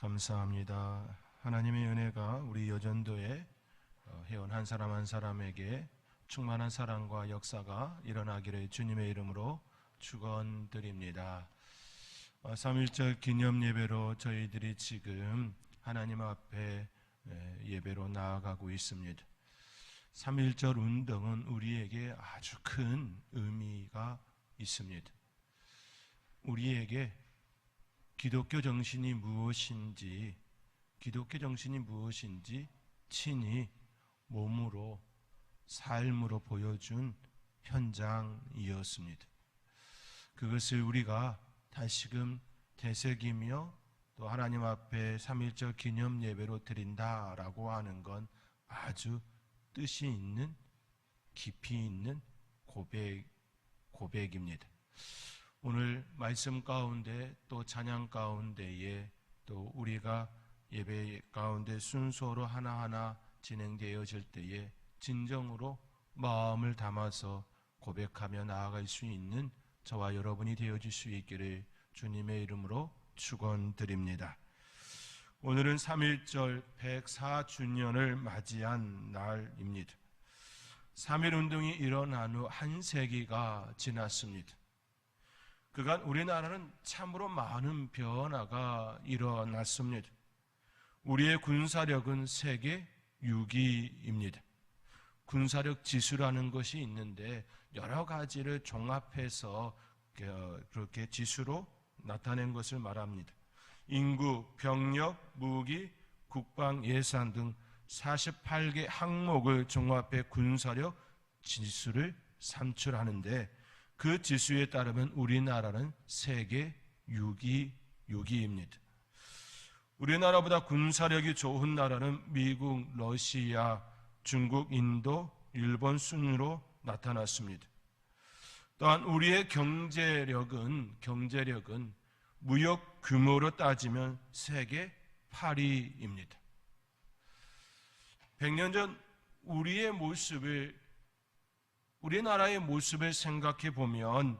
감사합니다. 하나님의 은혜가 우리 여전도에 회원 한 사람 한 사람에게 충만한 사랑과 역사가 일어나기를 주님의 이름으로 축원드립니다. 3.1절 기념 예배로 저희들이 지금 하나님 앞에 예배로 나아가고 있습니다. 3.1절 운동은 우리에게 아주 큰 의미가 있습니다. 우리에게 기독교 정신이 무엇인지 친히 몸으로 삶으로 보여준 현장이었습니다. 그것을 우리가 다시금 되새기며 또 하나님 앞에 3.1절 기념 예배로 드린다라고 하는 건 아주 뜻이 있는 깊이 있는 고백입니다. 오늘 말씀 가운데 또 찬양 가운데에 또 우리가 예배 가운데 순서로 하나하나 진행되어질 때에 진정으로 마음을 담아서 고백하며 나아갈 수 있는 저와 여러분이 되어질 수 있기를 주님의 이름으로 축원드립니다. 오늘은 3.1절 104주년을 맞이한 날입니다. 3.1운동이 일어난 후 한 세기가 지났습니다. 그간 우리나라는 참으로 많은 변화가 일어났습니다. 우리의 군사력은 세계 6위입니다. 군사력 지수라는 것이 있는데 여러 가지를 종합해서 그렇게 지수로 나타낸 것을 말합니다. 인구, 병력, 무기, 국방 예산 등 48개 항목을 종합해 군사력 지수를 산출하는데 그 지수에 따르면 우리나라는 세계 6위입니다. 우리나라보다 군사력이 좋은 나라는 미국, 러시아, 중국, 인도, 일본 순으로 나타났습니다. 또한 우리의 경제력은 무역 규모로 따지면 세계 8위입니다. 100년 전 우리나라의 모습을 생각해 보면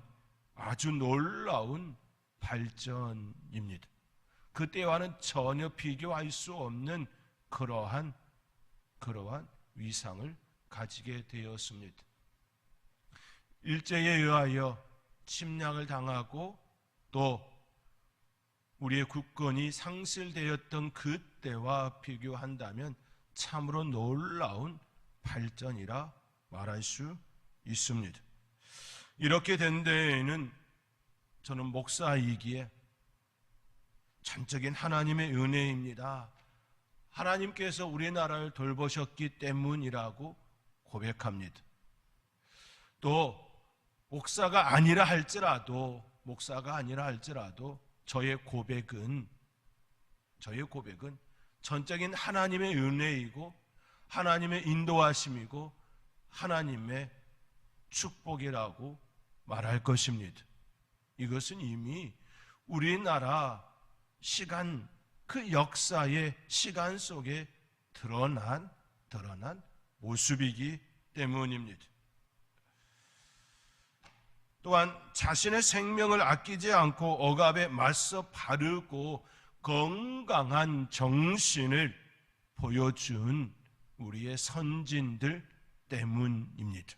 아주 놀라운 발전입니다. 그때와는 전혀 비교할 수 없는 그러한 위상을 가지게 되었습니다. 일제에 의하여 침략을 당하고 또 우리의 국권이 상실되었던 그때와 비교한다면 참으로 놀라운 발전이라 말할 수 있습니다. 이렇게 된 데에는 저는 목사이기에 전적인 하나님의 은혜입니다. 하나님께서 우리나라를 돌보셨기 때문이라고 고백합니다. 또 목사가 아니라 할지라도 저의 고백은 전적인 하나님의 은혜이고 하나님의 인도하심이고 하나님의 축복이라고 말할 것입니다. 이것은 이미 우리나라 그 역사의 시간 속에 드러난 모습이기 때문입니다. 또한 자신의 생명을 아끼지 않고 억압에 맞서 바르고 건강한 정신을 보여준 우리의 선진들 때문입니다.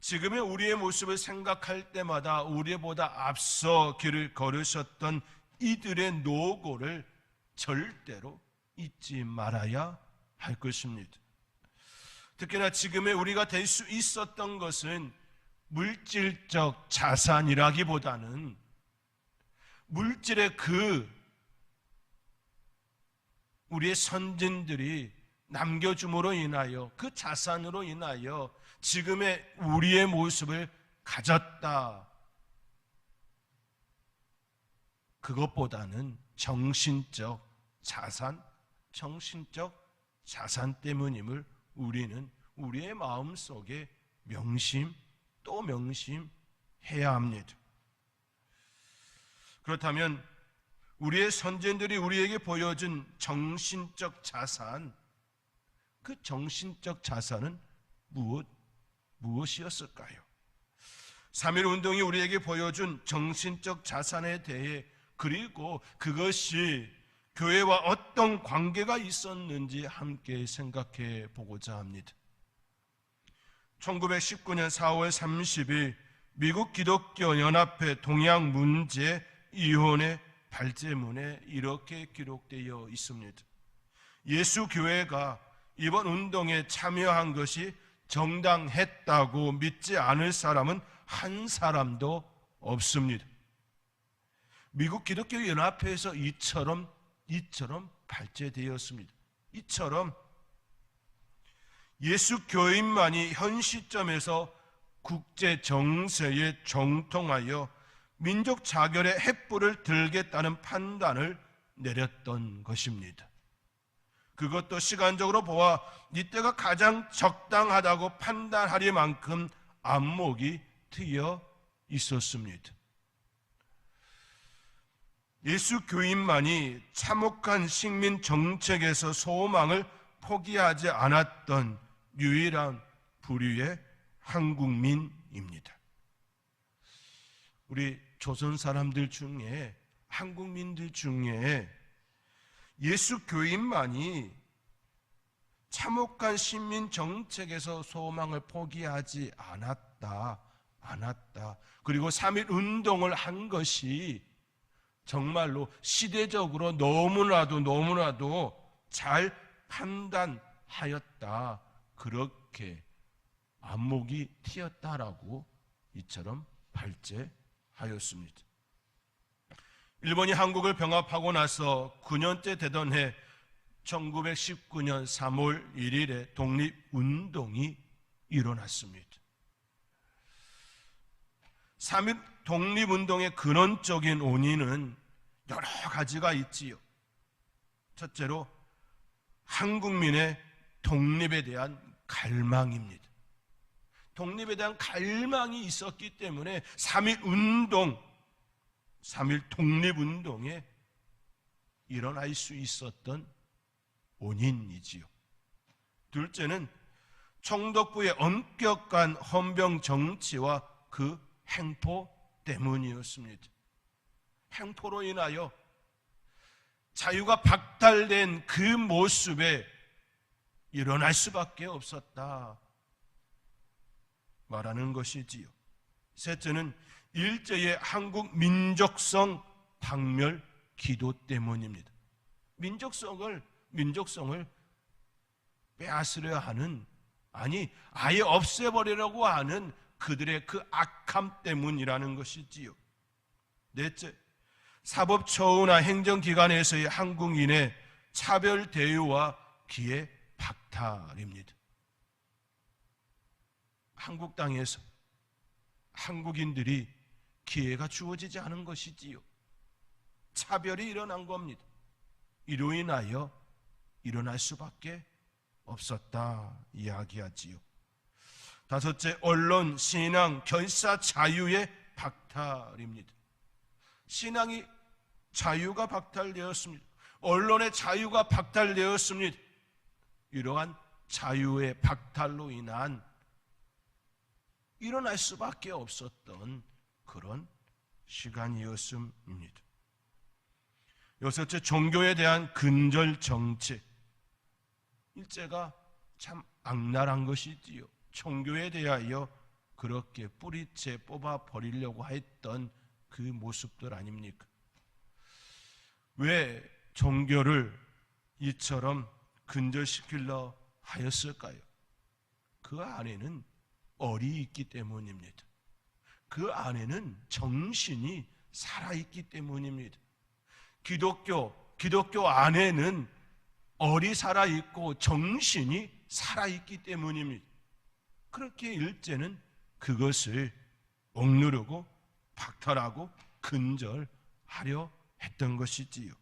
지금의 우리의 모습을 생각할 때마다 우리보다 앞서 길을 걸으셨던 이들의 노고를 절대로 잊지 말아야 할 것입니다. 특히나 지금의 우리가 될 수 있었던 것은 물질적 자산이라기보다는 물질의 우리의 선진들이 남겨줌으로 인하여 그 자산으로 인하여 지금의 우리의 모습을 가졌다. 그것보다는 정신적 자산 때문임을 우리는 우리의 마음속에 명심해야 합니다. 그렇다면 우리의 선진들이 우리에게 보여준 정신적 자산, 그 정신적 자산은 무엇이었을까요? 3.1운동이 우리에게 보여준 정신적 자산에 대해 그리고 그것이 교회와 어떤 관계가 있었는지 함께 생각해 보고자 합니다. 1919년 4월 30일 미국 기독교 연합회 동양 문제 위원회 발제문에 이렇게 기록되어 있습니다. 예수 교회가 이번 운동에 참여한 것이 정당했다고 믿지 않을 사람은 한 사람도 없습니다. 미국 기독교 연합회에서 이처럼 발제되었습니다. 이처럼 예수 교인만이 현 시점에서 국제 정세에 정통하여 민족 자결의 횃불을 들겠다는 판단을 내렸던 것입니다. 그것도 시간적으로 보아 이때가 가장 적당하다고 판단하리만큼 안목이 트여 있었습니다. 예수 교인만이 참혹한 식민 정책에서 소망을 포기하지 않았던 유일한 부류의 한국민입니다. 우리 조선 사람들 중에, 한국민들 중에 예수 교인만이 참혹한 식민 정책에서 소망을 포기하지 않았다. 그리고 3.1 운동을 한 것이 정말로 시대적으로 너무나도 잘 판단하였다. 그렇게 안목이 튀었다라고 이처럼 발제하였습니다. 일본이 한국을 병합하고 나서 9년째 되던 해 1919년 3월 1일에 독립운동이 일어났습니다. 3.1 독립운동의 근원적인 원인은 여러 가지가 있지요. 첫째로 한국민의 독립에 대한 갈망입니다. 독립에 대한 갈망이 있었기 때문에 3.1 독립운동에 일어날 수 있었던 원인이지요. 둘째는 총독부의 엄격한 헌병 정치와 그 행포 때문이었습니다. 행포로 인하여 자유가 박탈된 그 모습에 일어날 수밖에 없었다 말하는 것이지요. 셋째는 일제의 한국 민족성 박멸 기도 때문입니다. 민족성을 빼앗으려 하는, 아니 아예 없애버리려고 하는 그들의 그 악함 때문이라는 것이지요. 넷째, 사법처우나 행정기관에서의 한국인의 차별 대우와 기회 박탈입니다. 한국 땅에서 한국인들이 기회가 주어지지 않은 것이지요. 차별이 일어난 겁니다. 이로 인하여 일어날 수밖에 없었다 이야기하지요. 다섯째, 언론, 신앙, 결사 자유의 박탈입니다. 신앙이 자유가 박탈되었습니다. 언론의 자유가 박탈되었습니다. 이러한 자유의 박탈로 인한 일어날 수밖에 없었던 그런 시간이었습니다. 여섯째, 종교에 대한 근절 정책. 일제가 참 악랄한 것이지요. 종교에 대하여 그렇게 뿌리채 뽑아 버리려고 했던 그 모습들 아닙니까? 왜 종교를 이처럼 근절시키려 하였을까요? 그 안에는 얼이 있기 때문입니다. 그 안에는 정신이 살아있기 때문입니다. 기독교 안에는 얼이 살아있고 정신이 살아있기 때문입니다. 그렇게 일제는 그것을 억누르고 박탈하고 근절하려 했던 것이지요.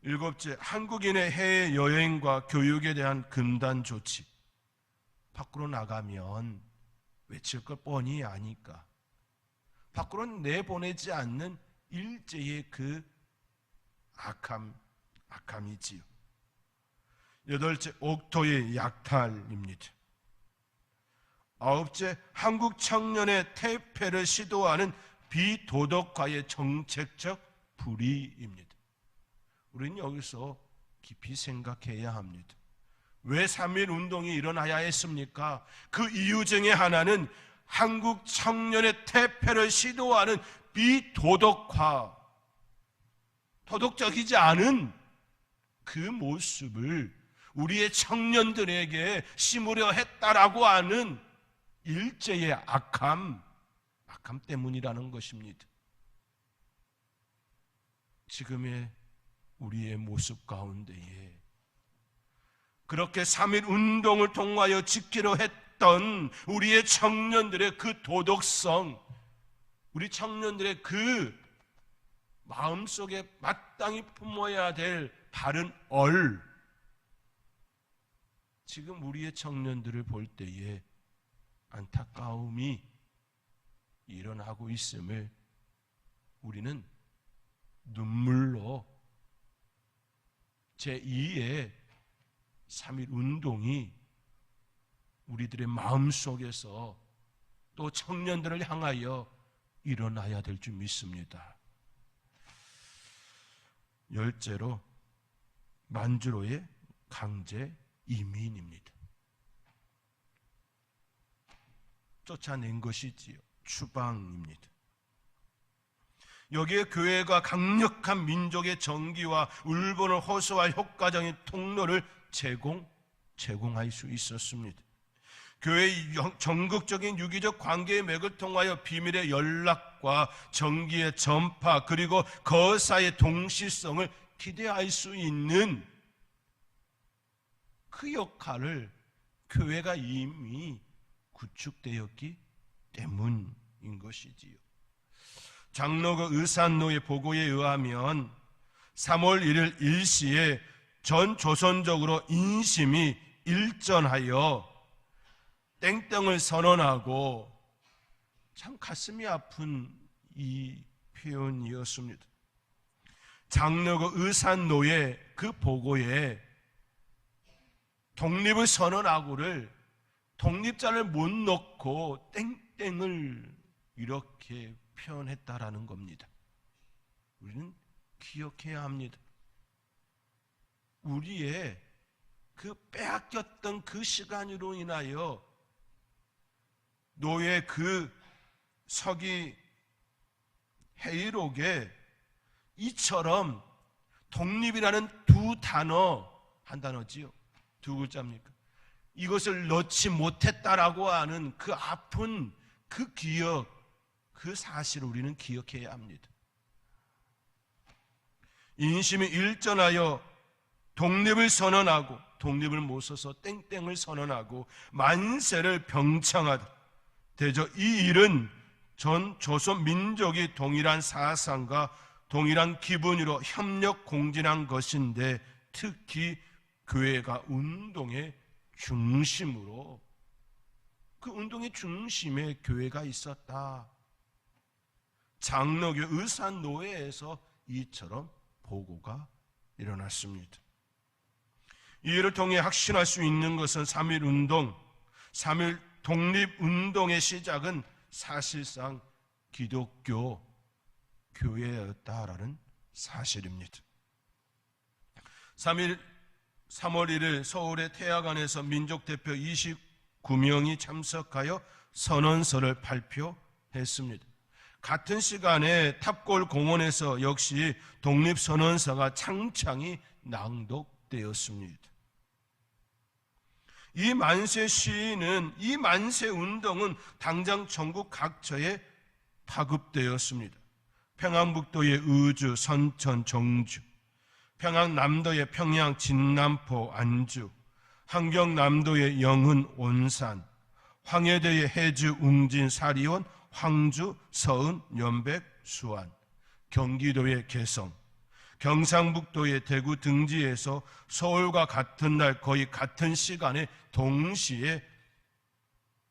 일곱째, 한국인의 해외 여행과 교육에 대한 금단 조치. 밖으로 나가면 외칠 걸 뻔히 아니까 밖으로 내보내지 않는 일제의 그 악함이지요. 여덟째, 옥토의 약탈입니다. 아홉째, 한국 청년의 퇴폐를 시도하는 비도덕화의 정책적 불의입니다. 우리는 여기서 깊이 생각해야 합니다. 왜 3.1 운동이 일어나야 했습니까? 그 이유 중에 하나는 한국 청년의 퇴폐를 시도하는 비도덕화, 도덕적이지 않은 그 모습을 우리의 청년들에게 심으려 했다라고 하는 일제의 악함 때문이라는 것입니다. 지금의 우리의 모습 가운데에 그렇게 3.1 운동을 통하여 지키려 했던 우리의 청년들의 그 도덕성, 우리 청년들의 그 마음속에 마땅히 품어야 될 바른 지금 우리의 청년들을 볼 때에 안타까움이 일어나고 있음을 우리는 눈물로 제2의 3.1 운동이 우리들의 마음속에서 또 청년들을 향하여 일어나야 될 줄 믿습니다. 열째로 만주로의 강제 이민입니다. 쫓아낸 것이지요. 추방입니다. 여기에 교회가 강력한 민족의 정기와 울분을 호소할 효과적인 통로를 제공할 수 있었습니다. 교회의 전극적인 유기적 관계의 맥을 통하여 비밀의 연락과 정기의 전파 그리고 거사의 동시성을 기대할 수 있는 그 역할을 교회가 이미 구축되었기 때문인 것이지요. 장로교 의산노의 보고에 의하면 3월 1일 일시에 전 조선적으로 인심이 일전하여 땡땡을 선언하고, 참 가슴이 아픈 이 표현이었습니다. 장로교 의산노의 그 보고에 독립을 선언하고를 독립자를 못 넣고 땡땡을 이렇게 표현했다라는 겁니다. 우리는 기억해야 합니다. 우리의 그 빼앗겼던 그 시간으로 인하여 노예 그 서기 회의록에 이처럼 독립이라는 한 단어지요. 두 글자입니까? 이것을 넣지 못했다라고 하는 그 아픈 그 기억, 그 사실을 우리는 기억해야 합니다. 인심이 일전하여 독립을 선언하고, 독립을 못 써서 땡땡을 선언하고 만세를 병창하다. 대저 이 일은 전 조선 민족이 동일한 사상과 동일한 기분으로 협력 공진한 것인데, 특히 교회가 운동의 중심으로, 그 운동의 중심에 교회가 있었다. 장로교 의산노회에서 이처럼 보고가 일어났습니다. 이 일을 통해 확신할 수 있는 것은 3.1 운동, 3.1 독립운동의 시작은 사실상 기독교 교회였다라는 사실입니다. 3월 1일 서울의 태화관에서 민족대표 29명이 참석하여 선언서를 발표했습니다. 같은 시간에 탑골 공원에서 역시 독립선언서가 창창히 낭독되었습니다. 이 만세 시위는, 이 만세 운동은 당장 전국 각처에 파급되었습니다. 평안북도의 의주, 선천, 정주, 평안남도의 평양, 진남포, 안주, 함경남도의 영흥, 온산, 황해도의 해주, 웅진, 사리온, 황주, 서은, 연백, 수안, 경기도의 개성, 경상북도의 대구 등지에서 서울과 같은 날 거의 같은 시간에 동시에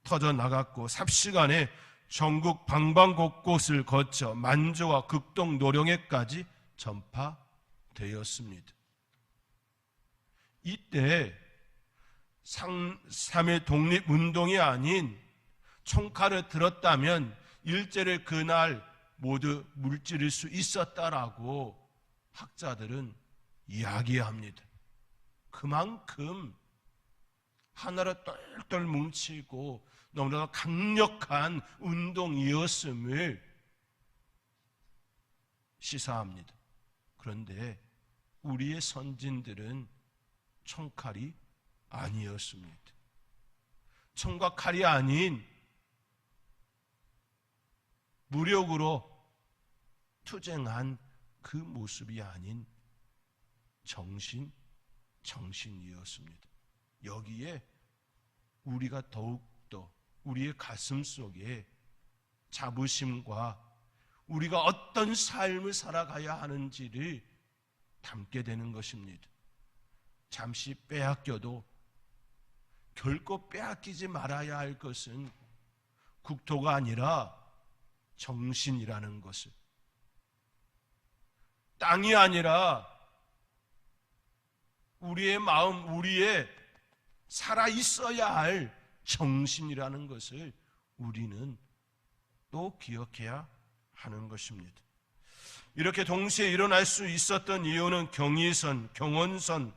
터져나갔고, 삽시간에 전국 방방곳곳을 거쳐 만주와 극동 노령에까지 전파되었습니다. 이때 3.1 독립운동이 아닌 총칼을 들었다면 일제를 그날 모두 물질일 수 있었다라고 학자들은 이야기합니다. 그만큼 하나로 똘똘 뭉치고 너무나 강력한 운동이었음을 시사합니다. 그런데 우리의 선진들은 총칼이 아니었습니다. 총과 칼이 아닌 무력으로 투쟁한 그 모습이 아닌 정신이었습니다. 여기에 우리가 더욱더 우리의 가슴 속에 자부심과 우리가 어떤 삶을 살아가야 하는지를 담게 되는 것입니다. 잠시 빼앗겨도 결코 빼앗기지 말아야 할 것은 국토가 아니라 정신이라는 것을, 땅이 아니라 우리의 마음, 우리의 살아있어야 할 정신이라는 것을 우리는 또 기억해야 하는 것입니다. 이렇게 동시에 일어날 수 있었던 이유는 경의선, 경원선,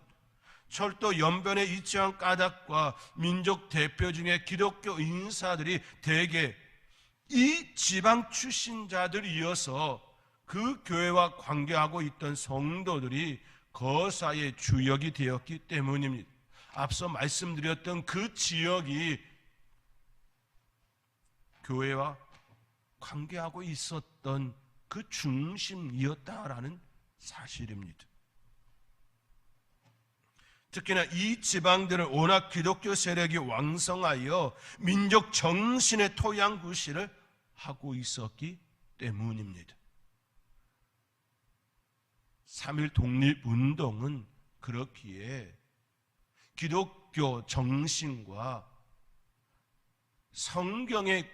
철도 연변에 위치한 까닭과 민족 대표 중에 기독교 인사들이 대개 이 지방 출신자들이어서 그 교회와 관계하고 있던 성도들이 거사의 주역이 되었기 때문입니다. 앞서 말씀드렸던 그 지역이 교회와 관계하고 있었던 그 중심이었다라는 사실입니다. 특히나 이 지방들은 워낙 기독교 세력이 왕성하여 민족 정신의 토양구실을 하고 있었기 때문입니다. 3.1 독립운동은 그렇기에 기독교 정신과 성경에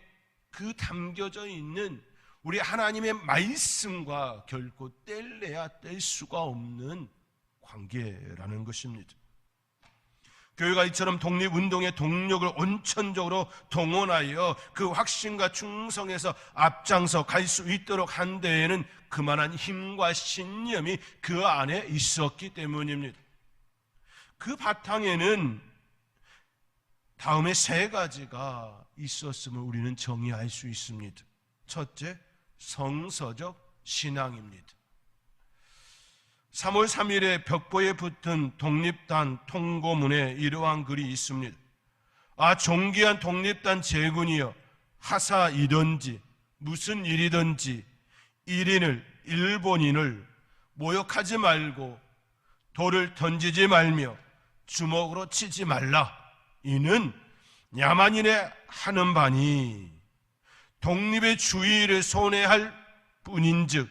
그 담겨져 있는 우리 하나님의 말씀과 결코 뗄래야 뗄 수가 없는 관계라는 것입니다. 교회가 이처럼 독립운동의 동력을 온천적으로 동원하여 그 확신과 충성에서 앞장서 갈 수 있도록 한 데에는 그만한 힘과 신념이 그 안에 있었기 때문입니다. 그 바탕에는 다음에 3가지가 있었음을 우리는 정의할 수 있습니다. 첫째, 성서적 신앙입니다. 3월 3일에 벽보에 붙은 독립단 통고문에 이러한 글이 있습니다. 아, 존귀한 독립단 제군이여, 하사이든지 무슨 일이든지 일본인을 모욕하지 말고 돌을 던지지 말며 주먹으로 치지 말라. 이는 야만인의 하는 바니 독립의 주의를 손해할 뿐인즉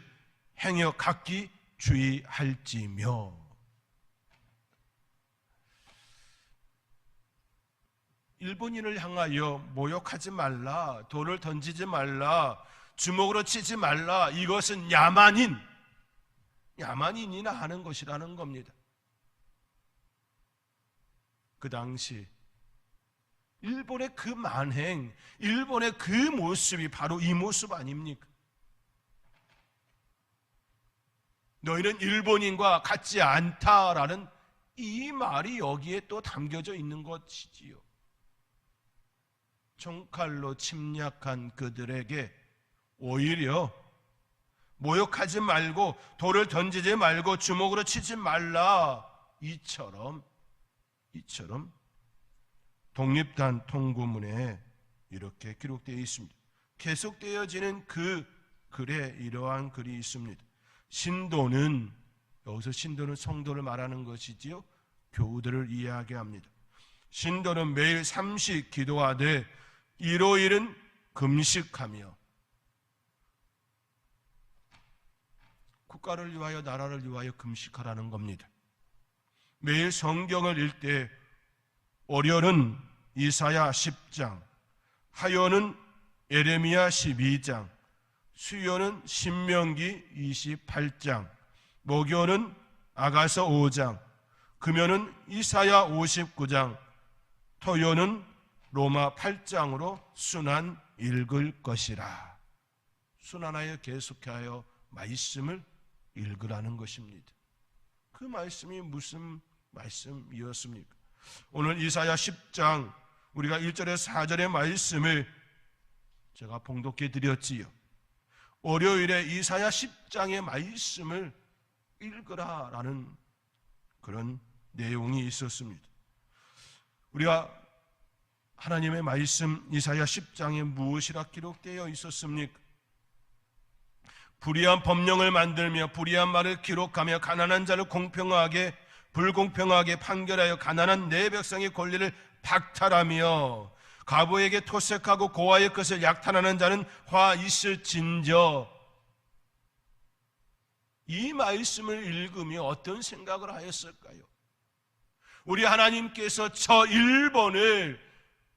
행여 각기 주의할지며. 일본인을 향하여 모욕하지 말라, 돌을 던지지 말라, 주먹으로 치지 말라, 이것은 야만인이나 하는 것이라는 겁니다. 그 당시 일본의 그 만행, 일본의 그 모습이 바로 이 모습 아닙니까? 너희는 일본인과 같지 않다라는 이 말이 여기에 또 담겨져 있는 것이지요. 총칼로 침략한 그들에게 오히려 모욕하지 말고 돌을 던지지 말고 주먹으로 치지 말라, 이처럼 독립단 통고문에 이렇게 기록되어 있습니다. 계속되어지는 그 글에 이러한 글이 있습니다. 신도는, 여기서 신도는 성도를 말하는 것이지요, 교우들을 이야기합니다. 신도는 매일 3시 기도하되 일요일은 금식하며, 국가를 위하여 나라를 위하여 금식하라는 겁니다. 매일 성경을 읽되 월요일은 이사야 10장, 화요일은 예레미야 12장, 수요일은 신명기 28장, 목요일은 아가서 5장, 금요일은 이사야 59장, 토요일은 로마 8장으로 순환 읽을 것이라. 순환하여 계속하여 말씀을 읽으라는 것입니다. 그 말씀이 무슨 말씀이었습니까? 오늘 이사야 10장 우리가 1절에서 4절의 말씀을 제가 봉독해 드렸지요. 월요일에 이사야 10장의 말씀을 읽으라라는 그런 내용이 있었습니다. 우리가 하나님의 말씀 이사야 10장에 무엇이라 기록되어 있었습니까? 불의한 법령을 만들며 불의한 말을 기록하며 가난한 자를 공평하게 불공평하게 판결하여 가난한 내 백성의 권리를 박탈하며 과부에게 토색하고 고아의 것을 약탈하는 자는 화 있을진저. 이 말씀을 읽으며 어떤 생각을 하였을까요? 우리 하나님께서 저 1번을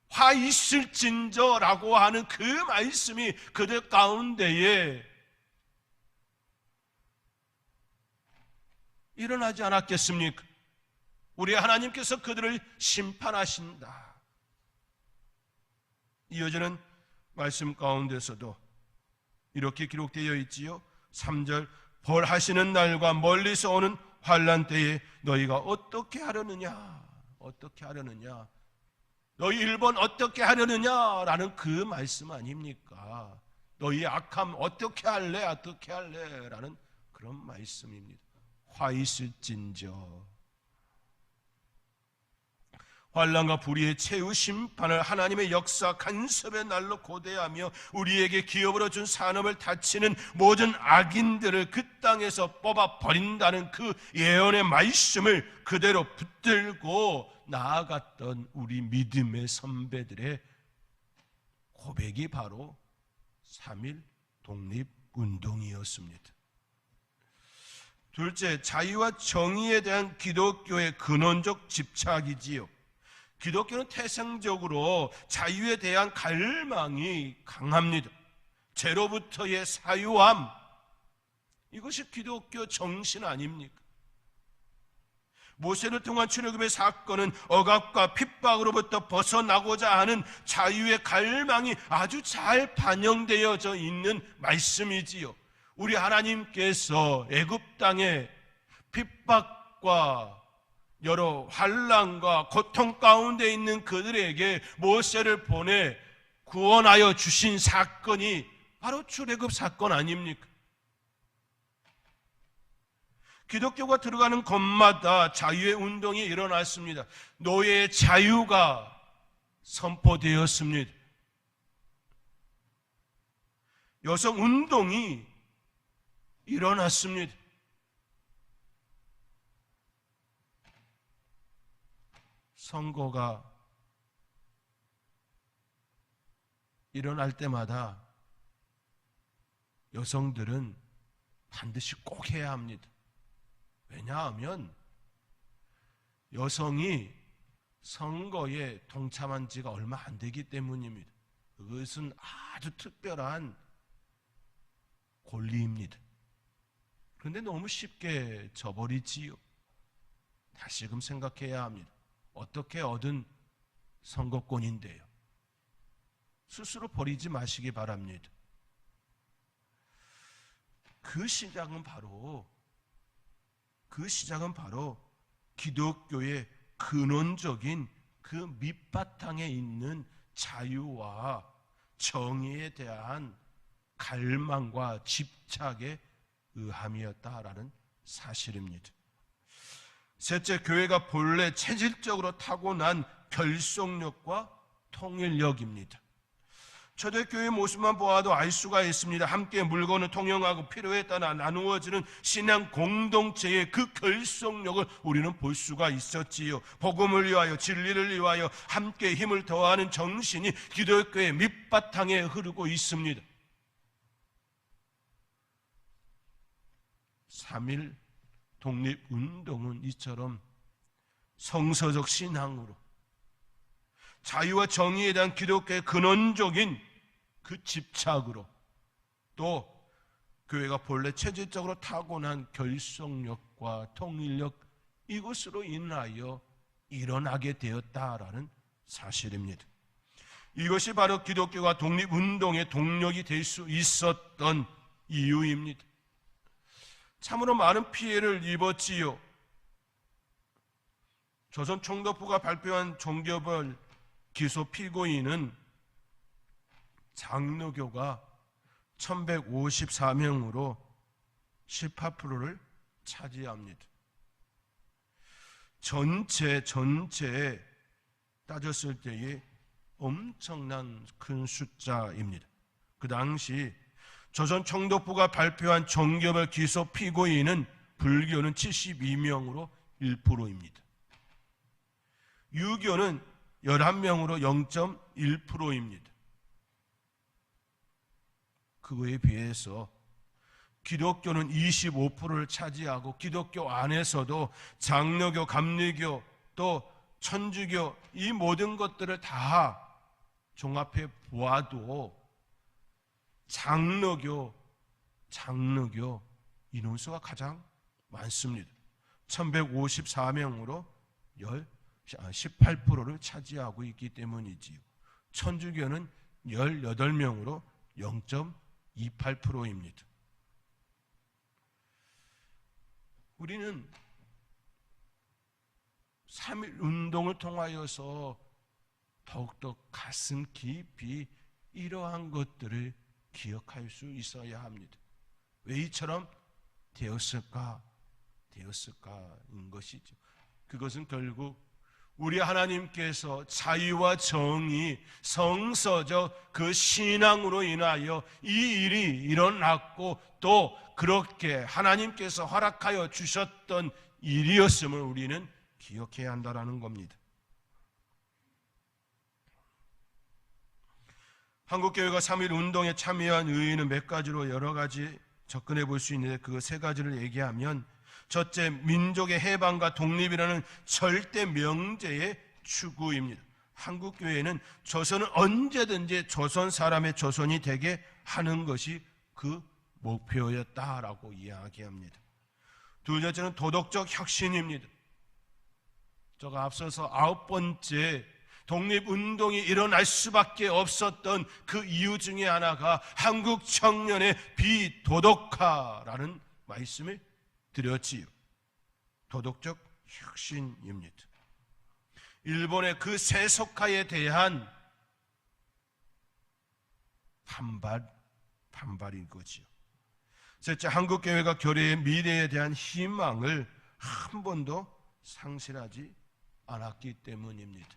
화 있을진저라고 하는 그 말씀이 그들 가운데에 일어나지 않았겠습니까? 우리 하나님께서 그들을 심판하신다. 이어지는 말씀 가운데서도 이렇게 기록되어 있지요. 3절 벌하시는 날과 멀리서 오는 환난 때에 너희가 어떻게 하려느냐, 어떻게 하려느냐, 너희 1번 어떻게 하려느냐라는 그 말씀 아닙니까? 너희 악함 어떻게 할래, 어떻게 할래 라는 그런 말씀입니다. 화 있을진저. 환난과 불의의 최후 심판을 하나님의 역사 간섭의 날로 고대하며 우리에게 기업으로 준 산업을 다치는 모든 악인들을 그 땅에서 뽑아 버린다는 그 예언의 말씀을 그대로 붙들고 나아갔던 우리 믿음의 선배들의 고백이 바로 3.1 독립운동이었습니다. 둘째, 자유와 정의에 대한 기독교의 근원적 집착이지요. 기독교는 태생적으로 자유에 대한 갈망이 강합니다. 죄로부터의 사유함, 이것이 기독교 정신 아닙니까? 모세를 통한 출애굽의 사건은 억압과 핍박으로부터 벗어나고자 하는 자유의 갈망이 아주 잘 반영되어져 있는 말씀이지요. 우리 하나님께서 애굽 땅에 핍박과 여러 환난과 고통 가운데 있는 그들에게 모세를 보내 구원하여 주신 사건이 바로 출애굽 사건 아닙니까? 기독교가 들어가는 곳마다 자유의 운동이 일어났습니다. 노예의 자유가 선포되었습니다. 여성 운동이 일어났습니다. 선거가 일어날 때마다 여성들은 반드시 꼭 해야 합니다. 왜냐하면 여성이 선거에 동참한 지가 얼마 안 되기 때문입니다. 그것은 아주 특별한 권리입니다. 그런데 너무 쉽게 저버리지요. 다시금 생각해야 합니다. 어떻게 얻은 선거권인데요. 스스로 버리지 마시기 바랍니다. 그 시작은 바로 기독교의 근원적인 그 밑바탕에 있는 자유와 정의에 대한 갈망과 집착에 의함이었다라는 사실입니다. 셋째, 교회가 본래 체질적으로 타고난 결속력과 통일력입니다. 초대교회 모습만 보아도 알 수가 있습니다. 함께 물건을 통용하고 필요에 따라 나누어지는 신앙 공동체의 그 결속력을 우리는 볼 수가 있었지요. 복음을 위하여, 진리를 위하여 함께 힘을 더하는 정신이 기독교의 밑바탕에 흐르고 있습니다. 3.1 독립운동은 이처럼 성서적 신앙으로 자유와 정의에 대한 기독교의 근원적인 그 집착으로 또 교회가 본래 체질적으로 타고난 결속력과 통일력, 이것으로 인하여 일어나게 되었다라는 사실입니다. 이것이 바로 기독교가 독립운동의 동력이 될 수 있었던 이유입니다. 참으로 많은 피해를 입었지요. 조선 총독부가 발표한 종교별 기소 피고인은 장로교가 1154명으로 18%를 차지합니다. 전체 따졌을 때에 엄청난 큰 숫자입니다. 그 당시 조선 총독부가 발표한 종교별 기소 피고인은 불교는 72명으로 1%입니다. 유교는 11명으로 0.1%입니다. 그거에 비해서 기독교는 25%를 차지하고 기독교 안에서도 장로교, 감리교, 또 천주교 이 모든 것들을 다 종합해 보아도 장로교 인원수가 가장 많습니다. 1154명으로 18%를 차지하고 있기 때문이지요. 천주교는 18명으로 0.28%입니다. 우리는 3.1 운동을 통하여서 더욱더 가슴 깊이 이러한 것들을 기억할 수 있어야 합니다. 왜 이처럼 되었을까인 것이죠. 그것은 결국 우리 하나님께서 자유와 정의, 성서적 그 신앙으로 인하여 이 일이 일어났고 또 그렇게 하나님께서 허락하여 주셨던 일이었음을 우리는 기억해야 한다는 겁니다. 한국교회가 3.1 운동에 참여한 의의는 몇 가지로 여러 가지 접근해 볼 수 있는데 그 세 가지를 얘기하면, 첫째, 민족의 해방과 독립이라는 절대 명제의 추구입니다. 한국교회는 조선은 언제든지 조선 사람의 조선이 되게 하는 것이 그 목표였다라고 이야기합니다. 둘째는 도덕적 혁신입니다. 제가 앞서서 9번째 독립운동이 일어날 수밖에 없었던 그 이유 중에 하나가 한국 청년의 비도덕화라는 말씀을 드렸지요. 도덕적 혁신입니다. 일본의 그 세속화에 대한 반발인 거지요. 셋째, 한국교회가 교회의 미래에 대한 희망을 한 번도 상실하지 않았기 때문입니다.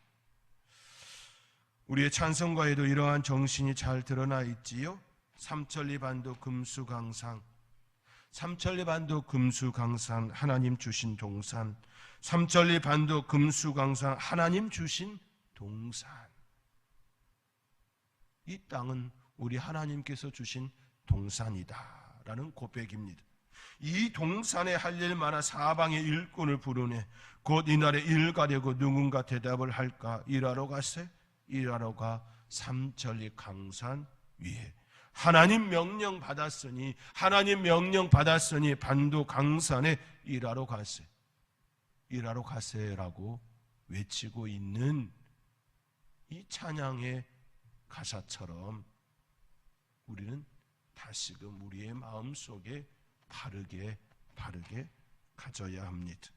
우리의 찬송가에도 이러한 정신이 잘 드러나 있지요. 삼천리반도 금수강산, 삼천리반도 금수강산 하나님 주신 동산, 삼천리반도 금수강산 하나님 주신 동산. 이 땅은 우리 하나님께서 주신 동산이다 라는 고백입니다. 이 동산에 할 일 많아 사방의 일꾼을 부르네. 곧 이날에 일 가려고 누군가 대답을 할까. 일하러 가세. 일하러 가 삼천리 강산 위에. 하나님 명령 받았으니 반도 강산에 일하러 가세. 일하러 가세라고 외치고 있는 이 찬양의 가사처럼 우리는 다시금 우리의 마음속에 바르게 가져야 합니다.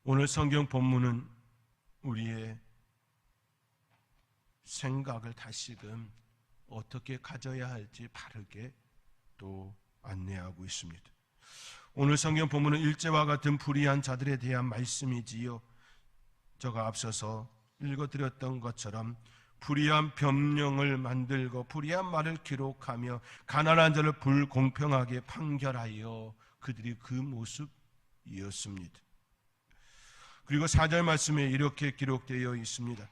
오늘 성경 본문은 우리의 생각을 다시금 어떻게 가져야 할지 바르게 또 안내하고 있습니다. 오늘 성경 본문은 일제와 같은 불의한 자들에 대한 말씀이지요. 제가 앞서서 읽어드렸던 것처럼 불의한 변명을 만들고 불의한 말을 기록하며 가난한 자를 불공평하게 판결하여 그들이 그 모습이었습니다. 그리고 4절 말씀에 이렇게 기록되어 있습니다.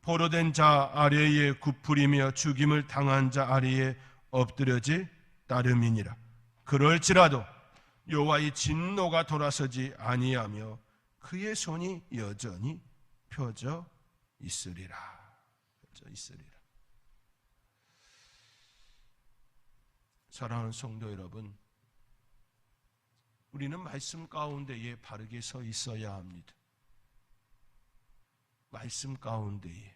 포로된 자 아래에 굽부리며 죽임을 당한 자 아래에 엎드려질 따름이니라. 그럴지라도 여호와의 진노가 돌아서지 아니하며 그의 손이 여전히 펴져 있으리라. 사랑하는 성도 여러분, 우리는 말씀 가운데에 바르게 서 있어야 합니다. 말씀 가운데에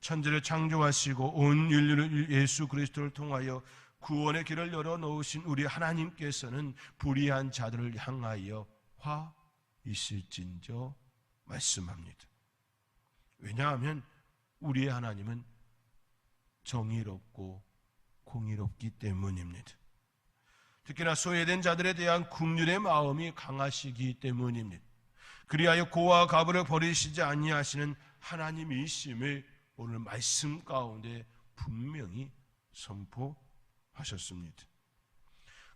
천지를 창조하시고 온 인류를 예수 그리스도를 통하여 구원의 길을 열어놓으신 우리 하나님께서는 불의한 자들을 향하여 화 있을진저 말씀합니다. 왜냐하면 우리의 하나님은 정의롭고 공의롭기 때문입니다. 특히나 소외된 자들에 대한 긍휼의 마음이 강하시기 때문입니다. 그리하여 고와 가부를 버리시지 아니하시는 하나님이심을 오늘 말씀 가운데 분명히 선포하셨습니다.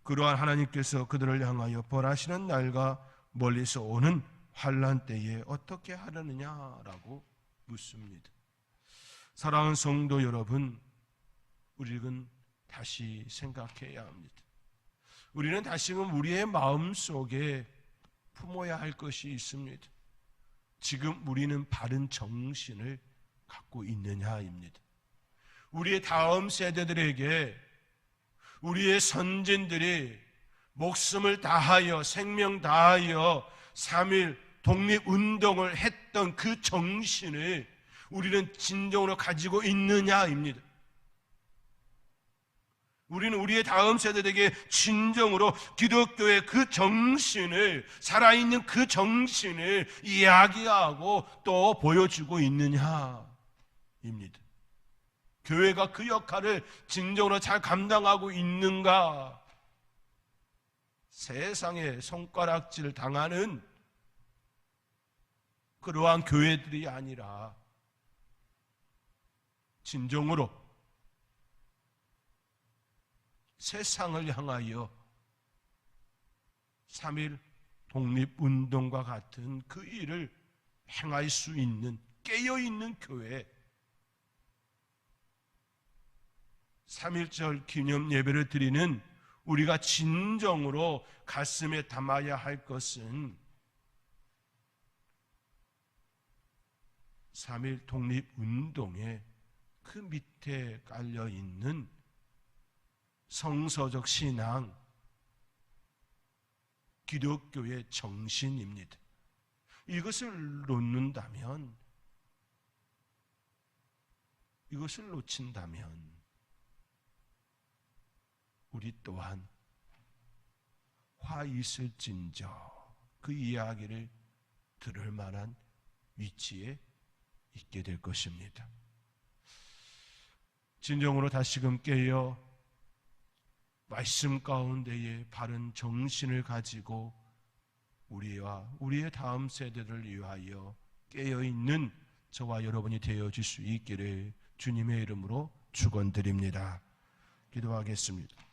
그러한 하나님께서 그들을 향하여 벌하시는 날과 멀리서 오는 환난 때에 어떻게 하려느냐라고 묻습니다. 사랑하는 성도 여러분, 우리는 다시 생각해야 합니다. 우리는 다시금 우리의 마음속에 품어야 할 것이 있습니다. 지금 우리는 바른 정신을 갖고 있느냐입니다. 우리의 다음 세대들에게 우리의 선진들이 목숨을 다하여 생명 다하여 3.1 독립운동을 했던 그 정신을 우리는 진정으로 가지고 있느냐입니다. 우리는 우리의 다음 세대에게 진정으로 기독교의 그 정신을, 살아있는 그 정신을 이야기하고 또 보여주고 있느냐입니다. 교회가 그 역할을 진정으로 잘 감당하고 있는가? 세상에 손가락질 당하는 그러한 교회들이 아니라 진정으로 세상을 향하여 3.1 독립운동과 같은 그 일을 행할 수 있는 깨어있는 교회, 3.1절 기념 예배를 드리는 우리가 진정으로 가슴에 담아야 할 것은 3.1 독립운동의 그 밑에 깔려있는 성서적 신앙, 기독교의 정신입니다. 이것을 놓는다면, 이것을 놓친다면 우리 또한 화 있을진저 그 이야기를 들을 만한 위치에 있게 될 것입니다. 진정으로 다시금 깨어 말씀 가운데에 바른 정신을 가지고 우리와 우리의 다음 세대를 위하여 깨어있는 저와 여러분이 되어질 수 있기를 주님의 이름으로 축원드립니다. 기도하겠습니다.